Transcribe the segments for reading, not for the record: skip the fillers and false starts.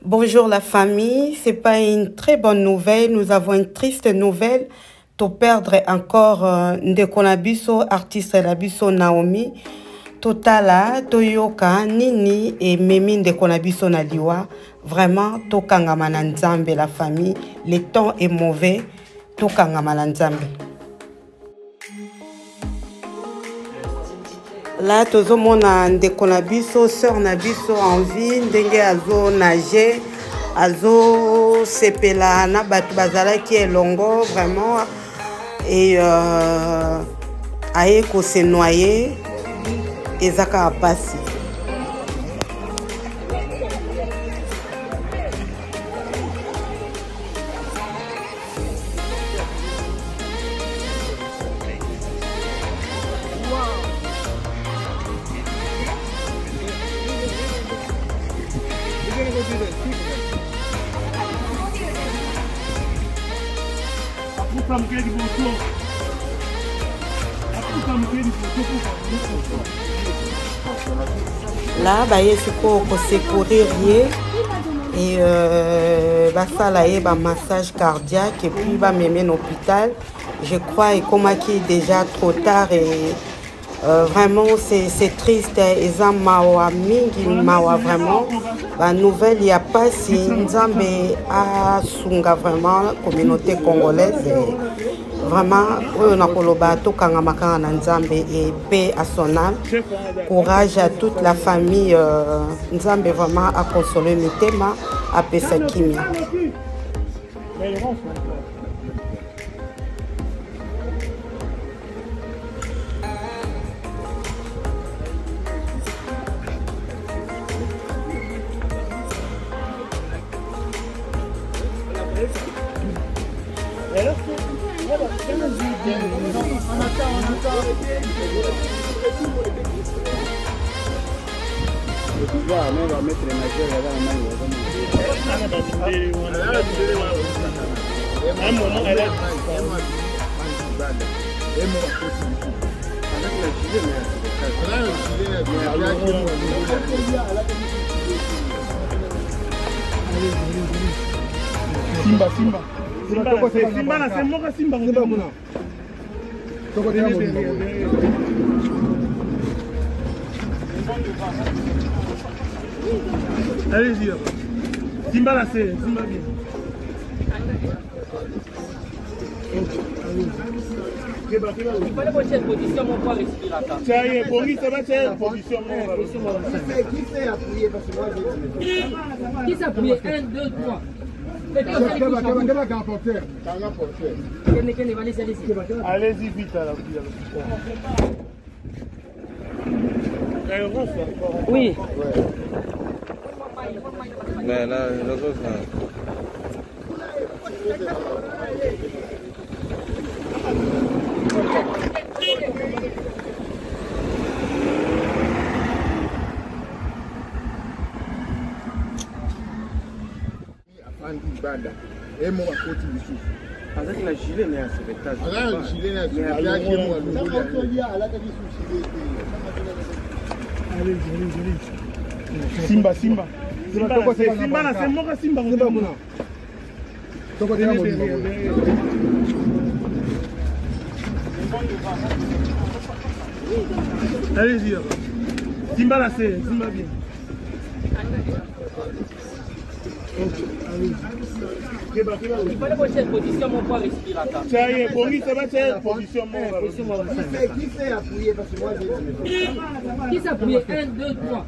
Bonjour la famille, c'est pas une très bonne nouvelle, nous avons une triste nouvelle. To perdre encore ndeko na biso artiste na biso Naomi. Totala toyoka nini et memi ndeko na biso na liwa. Vraiment tokangama na nzambe la famille, le temps est mauvais, tokangama na nzambe. Là, tozo mona ndeko na biso, sœur na biso en vie, ndenge azo nager, azo sepela na batu bazala ki elongo vraiment et aye ko se noyer ezaka apasi. Là, il faut secourir et ça y est, massage cardiaque et puis va m'aimer l'hôpital. Je crois et comme qui est déjà trop tard et vraiment c'est triste. Et ça mawa mingi mawa vraiment. La nouvelle il y a pas si Nzambe a sunga vraiment la communauté congolaise. Vraiment, on a koloba to kangamaka na Nzambe et paix à son âme. Courage à toute la famille. Nzambe vraiment a consolé le thème à Pesakimia. Simba. Allez-y. Simba là, c'est Simba bien. Il fallait que cette position mon poids respiratoire. Ça y est, pour lui, ça va être position qui fait appuyer parce que moi qui s'appuie 1, 2, 3. Allez-y vite à la Oui. Mais là, Banda. Et moi, à côté du souffle. Avec la gilet, mais à ce étage. La gilet, Simba. Simba, c'est moi, Simba. Allez-y. Simba, là, c'est Simba bien. Il fallait que cette position mon poids respiratoire. Ça y est, pour lui, ça va être position qui fait appuyer parce que moi j'ai qui s'appuie 1, 2, 3.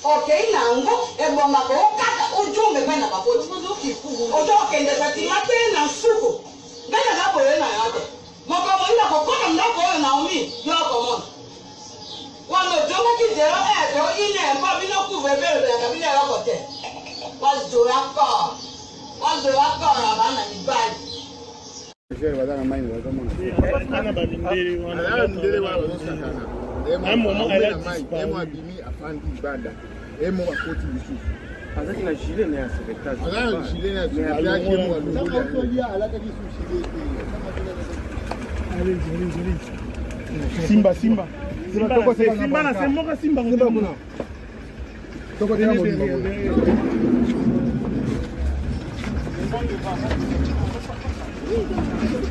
Ok, nango, et bon, ma kaka, ojo, mais ben, la papote, ojo, kende, satimate, na suko. Gana la boye na yate. Mon commande, comme la boye Naomi, yo commande. Quand le jour qui zéro est, il n'est pas venu couvrir le cabinet à la côté. What's the record? What's the record about the bag? Avec la gilet, mais à ce étage. Simba. Simba, c'est moi, Simba.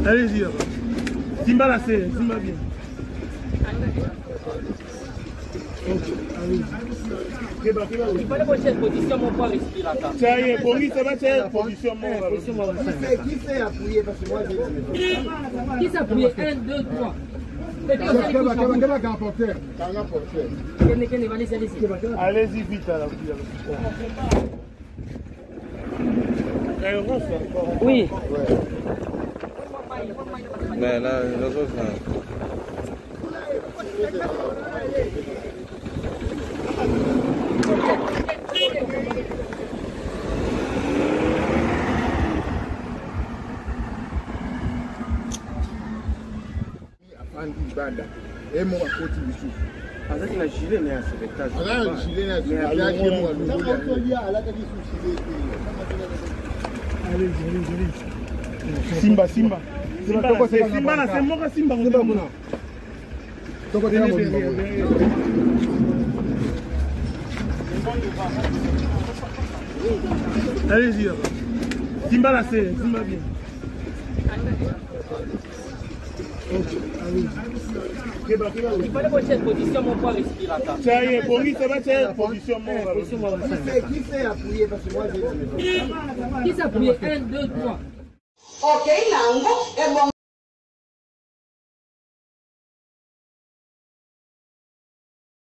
Allez-y là-bas. Simba la serre, Simba bien. Ok, allez-y. Il fallait que cette position, mon poids respiratoire. Ça y est, pour lui, ça va être position mon. Qui fait appuyer parce que moi j'ai. Qui s'appuie? 1, 2, 3. Allez-y vite à la Oui. Mais là, les autres, Ibanda. Et mon côté Youssouf. avec la gilet, mais à cet étage. Alors, je l'ai dit, allez-y. Simba. Simba là, c'est moi Simba. Allez-y là-bas. Simba la serre, Simba bien. Ok, allez-y. Il fallait que cette position, mon poids respiratoire. Ça y est, pour lui, ça va être position mon. Qui fait appuyer parce que moi j'ai. Qui s'appuie? 1, 2, 3. Ok, nango, é bom.